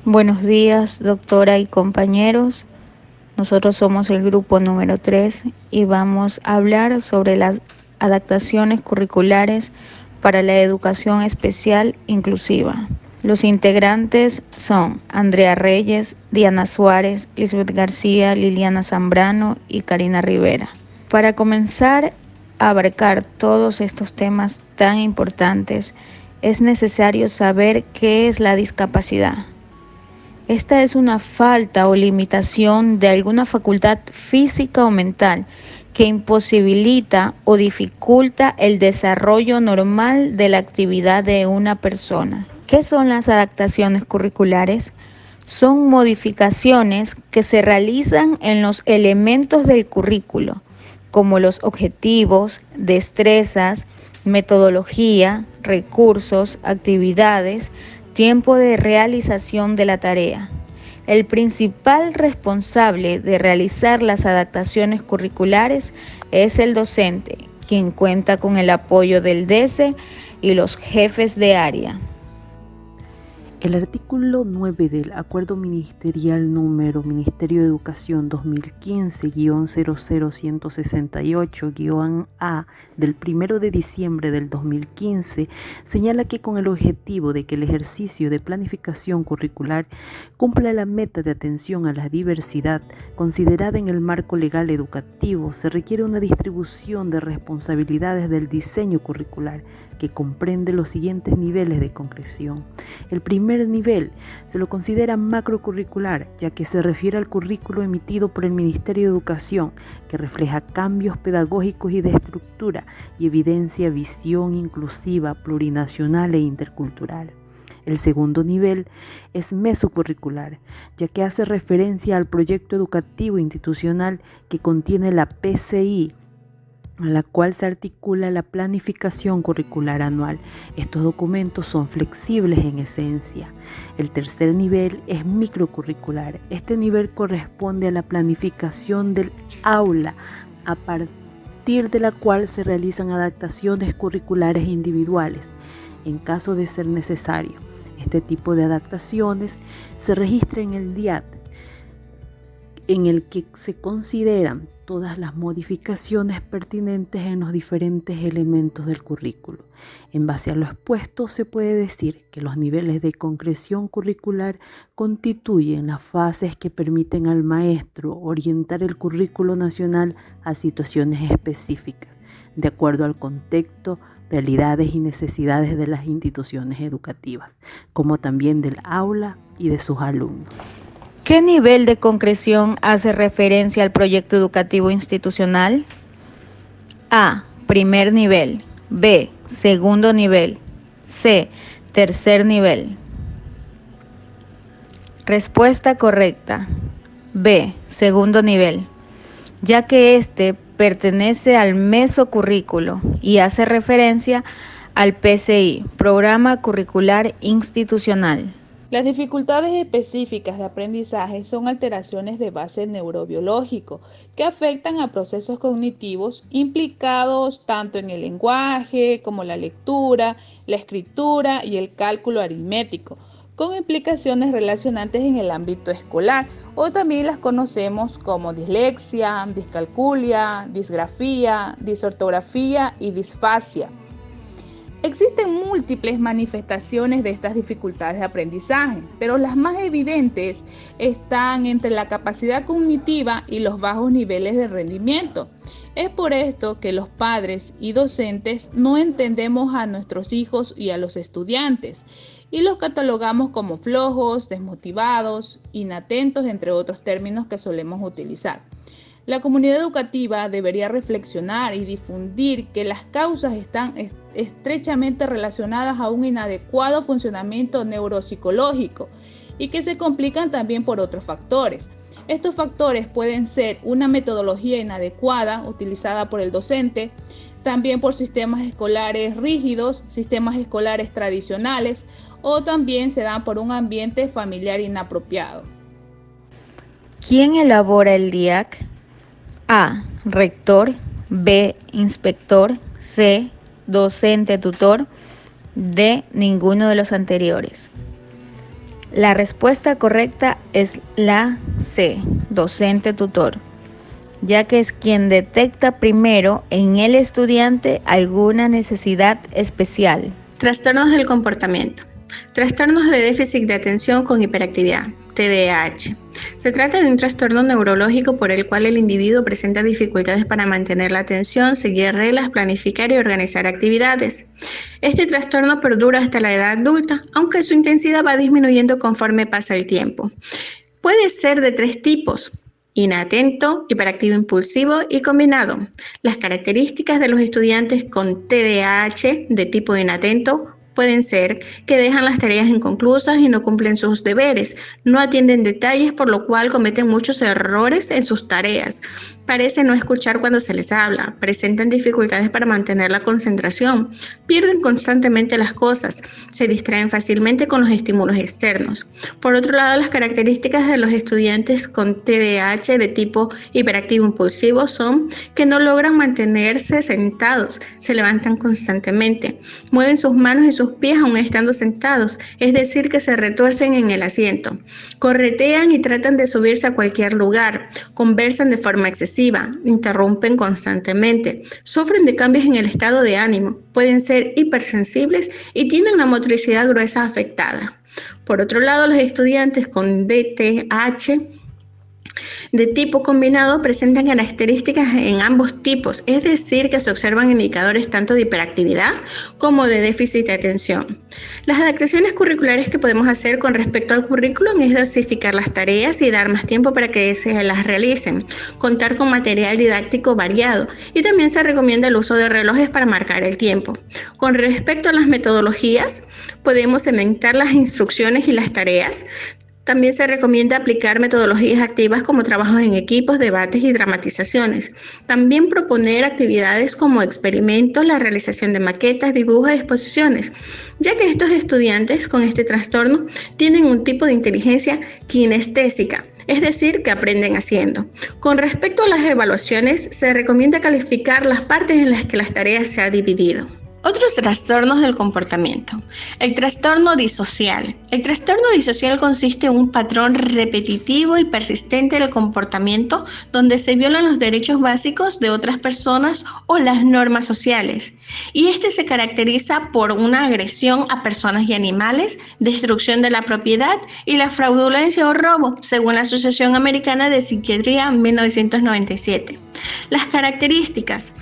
Buenos días, doctora y compañeros. Nosotros somos el grupo número 3 y vamos a hablar sobre las adaptaciones curriculares para la educación especial inclusiva. Los integrantes son Andrea Reyes, Diana Suárez, Lisbeth García, Liliana Zambrano y Karina Rivera. Para comenzar a abarcar todos estos temas tan importantes, es necesario saber qué es la discapacidad. Esta es una falta o limitación de alguna facultad física o mental que imposibilita o dificulta el desarrollo normal de la actividad de una persona. ¿Qué son las adaptaciones curriculares? Son modificaciones que se realizan en los elementos del currículo, como los objetivos, destrezas, metodología, recursos, actividades, tiempo de realización de la tarea. El principal responsable de realizar las adaptaciones curriculares es el docente, quien cuenta con el apoyo del DECE y los jefes de área. El artículo 9 del Acuerdo Ministerial número Ministerio de Educación 2015-00168-A del 1 de diciembre del 2015 señala que con el objetivo de que el ejercicio de planificación curricular cumpla la meta de atención a la diversidad considerada en el marco legal educativo, se requiere una distribución de responsabilidades del diseño curricular que comprende los siguientes niveles de concreción. El primer nivel se lo considera macrocurricular, ya que se refiere al currículo emitido por el Ministerio de Educación, que refleja cambios pedagógicos y de estructura y evidencia visión inclusiva, plurinacional e intercultural. El segundo nivel es mesocurricular, ya que hace referencia al proyecto educativo institucional que contiene la PCI, a la cual se articula la planificación curricular anual. Estos documentos son flexibles en esencia. El tercer nivel es microcurricular. Este nivel corresponde a la planificación del aula, a partir de la cual se realizan adaptaciones curriculares individuales, en caso de ser necesario. Este tipo de adaptaciones se registra en el DIAT, en el que se consideran todas las modificaciones pertinentes en los diferentes elementos del currículo. En base a lo expuesto, se puede decir que los niveles de concreción curricular constituyen las fases que permiten al maestro orientar el currículo nacional a situaciones específicas, de acuerdo al contexto, realidades y necesidades de las instituciones educativas, como también del aula y de sus alumnos. ¿Qué nivel de concreción hace referencia al proyecto educativo institucional? A. Primer nivel. B. Segundo nivel. C. Tercer nivel. Respuesta correcta. B. Segundo nivel, ya que este pertenece al mesocurrículo y hace referencia al PCI, Programa Curricular Institucional. Las dificultades específicas de aprendizaje son alteraciones de base neurobiológico que afectan a procesos cognitivos implicados tanto en el lenguaje como la lectura, la escritura y el cálculo aritmético, con implicaciones relacionantes en el ámbito escolar, o también las conocemos como dislexia, discalculia, disgrafía, disortografía y disfasia. Existen múltiples manifestaciones de estas dificultades de aprendizaje, pero las más evidentes están entre la capacidad cognitiva y los bajos niveles de rendimiento. Es por esto que los padres y docentes no entendemos a nuestros hijos y a los estudiantes y los catalogamos como flojos, desmotivados, inatentos, entre otros términos que solemos utilizar. La comunidad educativa debería reflexionar y difundir que las causas están estrechamente relacionadas a un inadecuado funcionamiento neuropsicológico y que se complican también por otros factores. Estos factores pueden ser una metodología inadecuada utilizada por el docente, también por sistemas escolares rígidos, sistemas escolares tradicionales, o también se dan por un ambiente familiar inapropiado. ¿Quién elabora el DIAC? A. Rector. B. Inspector. C. Docente tutor. D. Ninguno de los anteriores. La respuesta correcta es la C, docente tutor, ya que es quien detecta primero en el estudiante alguna necesidad especial. Trastornos del comportamiento. Trastornos de déficit de atención con hiperactividad, TDAH. Se trata de un trastorno neurológico por el cual el individuo presenta dificultades para mantener la atención, seguir reglas, planificar y organizar actividades. Este trastorno perdura hasta la edad adulta, aunque su intensidad va disminuyendo conforme pasa el tiempo. Puede ser de 3 tipos: inatento, hiperactivo impulsivo y combinado. Las características de los estudiantes con TDAH de tipo inatento pueden ser que dejan las tareas inconclusas y no cumplen sus deberes, no atienden detalles, por lo cual cometen muchos errores en sus tareas. Parecen no escuchar cuando se les habla, presentan dificultades para mantener la concentración, pierden constantemente las cosas, se distraen fácilmente con los estímulos externos. Por otro lado, las características de los estudiantes con TDAH de tipo hiperactivo impulsivo son que no logran mantenerse sentados, se levantan constantemente, mueven sus manos y sus pies aún estando sentados, es decir, que se retuercen en el asiento, corretean y tratan de subirse a cualquier lugar, conversan de forma excesiva, interrumpen constantemente, sufren de cambios en el estado de ánimo, pueden ser hipersensibles y tienen la motricidad gruesa afectada. Por otro lado, los estudiantes con DTH de tipo combinado presentan características en ambos tipos, es decir, que se observan indicadores tanto de hiperactividad como de déficit de atención. Las adaptaciones curriculares que podemos hacer con respecto al currículum es dosificar las tareas y dar más tiempo para que se las realicen, contar con material didáctico variado y también se recomienda el uso de relojes para marcar el tiempo. Con respecto a las metodologías, podemos segmentar las instrucciones y las tareas. También se recomienda aplicar metodologías activas como trabajos en equipos, debates y dramatizaciones. También proponer actividades como experimentos, la realización de maquetas, dibujos y exposiciones, ya que estos estudiantes con este trastorno tienen un tipo de inteligencia kinestésica, es decir, que aprenden haciendo. Con respecto a las evaluaciones, se recomienda calificar las partes en las que las tareas se han dividido. Otros trastornos del comportamiento. El trastorno disocial. El trastorno disocial consiste en un patrón repetitivo y persistente del comportamiento donde se violan los derechos básicos de otras personas o las normas sociales. Y este se caracteriza por una agresión a personas y animales, destrucción de la propiedad y la fraudulencia o robo, según la Asociación Americana de Psiquiatría en 1997. Las características,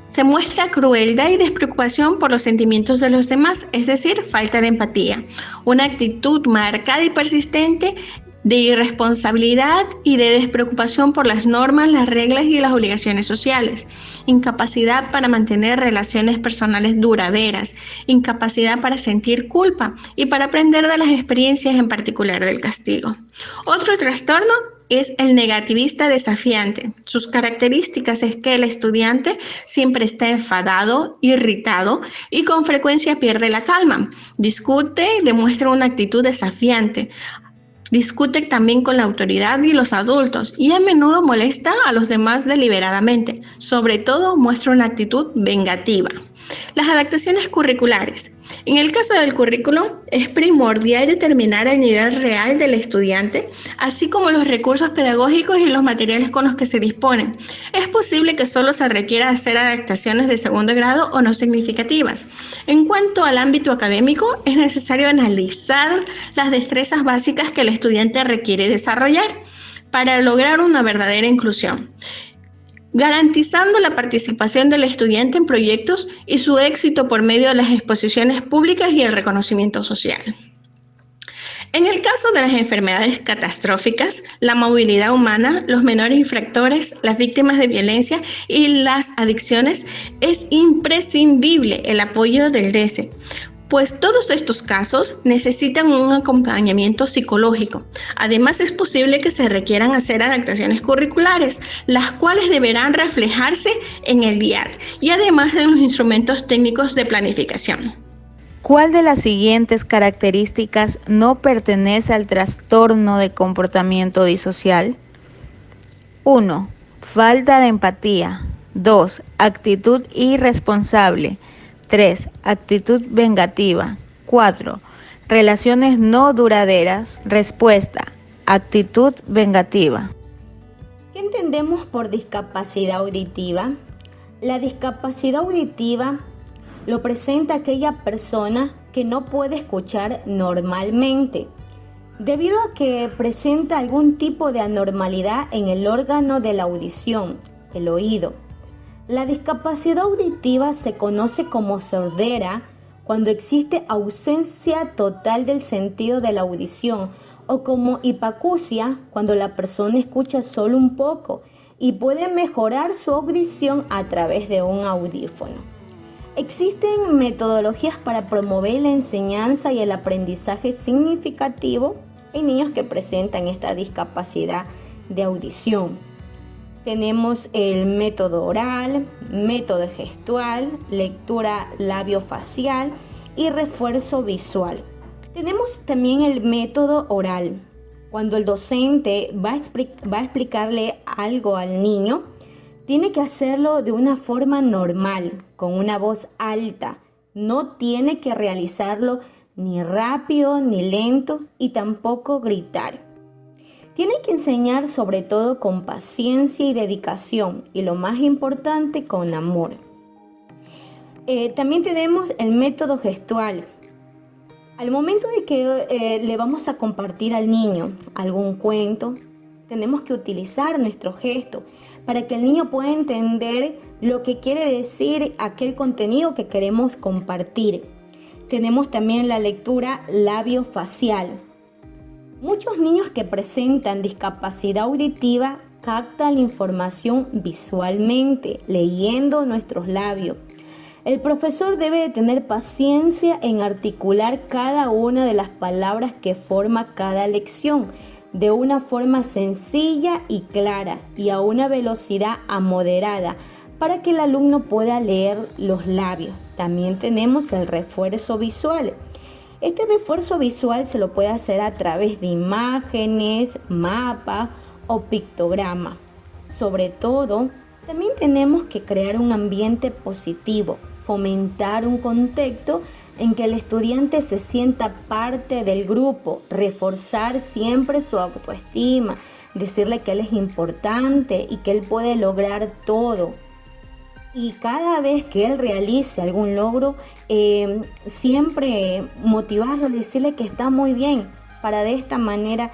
se muestra crueldad y despreocupación por los sentimientos de los demás, es decir, falta de empatía. Una actitud marcada y persistente de irresponsabilidad y de despreocupación por las normas, las reglas y las obligaciones sociales. Incapacidad para mantener relaciones personales duraderas. Incapacidad para sentir culpa y para aprender de las experiencias, en particular del castigo. Otro trastorno es el negativista desafiante. Sus características es que el estudiante siempre está enfadado, irritado y con frecuencia pierde la calma. Discute y demuestra una actitud desafiante. Discute también con la autoridad y los adultos y a menudo molesta a los demás deliberadamente. Sobre todo muestra una actitud vengativa. Las adaptaciones curriculares. En el caso del currículum, es primordial determinar el nivel real del estudiante, así como los recursos pedagógicos y los materiales con los que se disponen. Es posible que solo se requiera hacer adaptaciones de segundo grado o no significativas. En cuanto al ámbito académico, es necesario analizar las destrezas básicas que el estudiante requiere desarrollar para lograr una verdadera inclusión, garantizando la participación del estudiante en proyectos y su éxito por medio de las exposiciones públicas y el reconocimiento social. En el caso de las enfermedades catastróficas, la movilidad humana, los menores infractores, las víctimas de violencia y las adicciones, es imprescindible el apoyo del DESE, pues todos estos casos necesitan un acompañamiento psicológico. Además, es posible que se requieran hacer adaptaciones curriculares, las cuales deberán reflejarse en el DIAD y además de los instrumentos técnicos de planificación. ¿Cuál de las siguientes características no pertenece al trastorno de comportamiento disocial? 1. Falta de empatía. 2. Actitud irresponsable. 3. Actitud vengativa. 4. Relaciones no duraderas. Respuesta: actitud vengativa. ¿Qué entendemos por discapacidad auditiva? La discapacidad auditiva lo presenta aquella persona que no puede escuchar normalmente, debido a que presenta algún tipo de anormalidad en el órgano de la audición, el oído. La discapacidad auditiva se conoce como sordera cuando existe ausencia total del sentido de la audición, o como hipacusia cuando la persona escucha solo un poco y puede mejorar su audición a través de un audífono. Existen metodologías para promover la enseñanza y el aprendizaje significativo en niños que presentan esta discapacidad de audición. Tenemos el método oral, método gestual, lectura labiofacial y refuerzo visual. Tenemos también el método oral. Cuando el docente va a explicarle algo al niño, tiene que hacerlo de una forma normal, con una voz alta. No tiene que realizarlo ni rápido ni lento y tampoco gritar. Tiene que enseñar sobre todo con paciencia y dedicación y lo más importante, con amor. También tenemos el método gestual. Al momento de que le vamos a compartir al niño algún cuento, tenemos que utilizar nuestro gesto para que el niño pueda entender lo que quiere decir aquel contenido que queremos compartir. Tenemos también la lectura labiofacial. Muchos niños que presentan discapacidad auditiva captan la información visualmente, leyendo nuestros labios. El profesor debe de tener paciencia en articular cada una de las palabras que forma cada lección de una forma sencilla y clara y a una velocidad moderada para que el alumno pueda leer los labios. También tenemos el refuerzo visual. Este refuerzo visual se lo puede hacer a través de imágenes, mapas o pictogramas. Sobre todo, también tenemos que crear un ambiente positivo, fomentar un contexto en que el estudiante se sienta parte del grupo, reforzar siempre su autoestima, decirle que él es importante y que él puede lograr todo. Y cada vez que él realice algún logro, siempre motivarlo, decirle que está muy bien, para de esta manera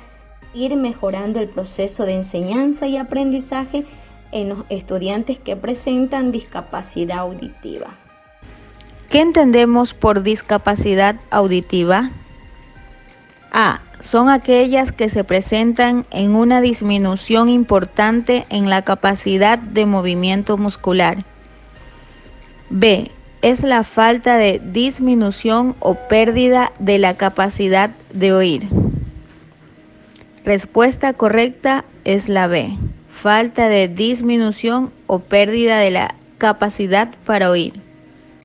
ir mejorando el proceso de enseñanza y aprendizaje en los estudiantes que presentan discapacidad auditiva. ¿Qué entendemos por discapacidad auditiva? A. Son aquellas que se presentan en una disminución importante en la capacidad de movimiento muscular. B. Es la falta de disminución o pérdida de la capacidad de oír. Respuesta correcta es la B. Falta de disminución o pérdida de la capacidad para oír.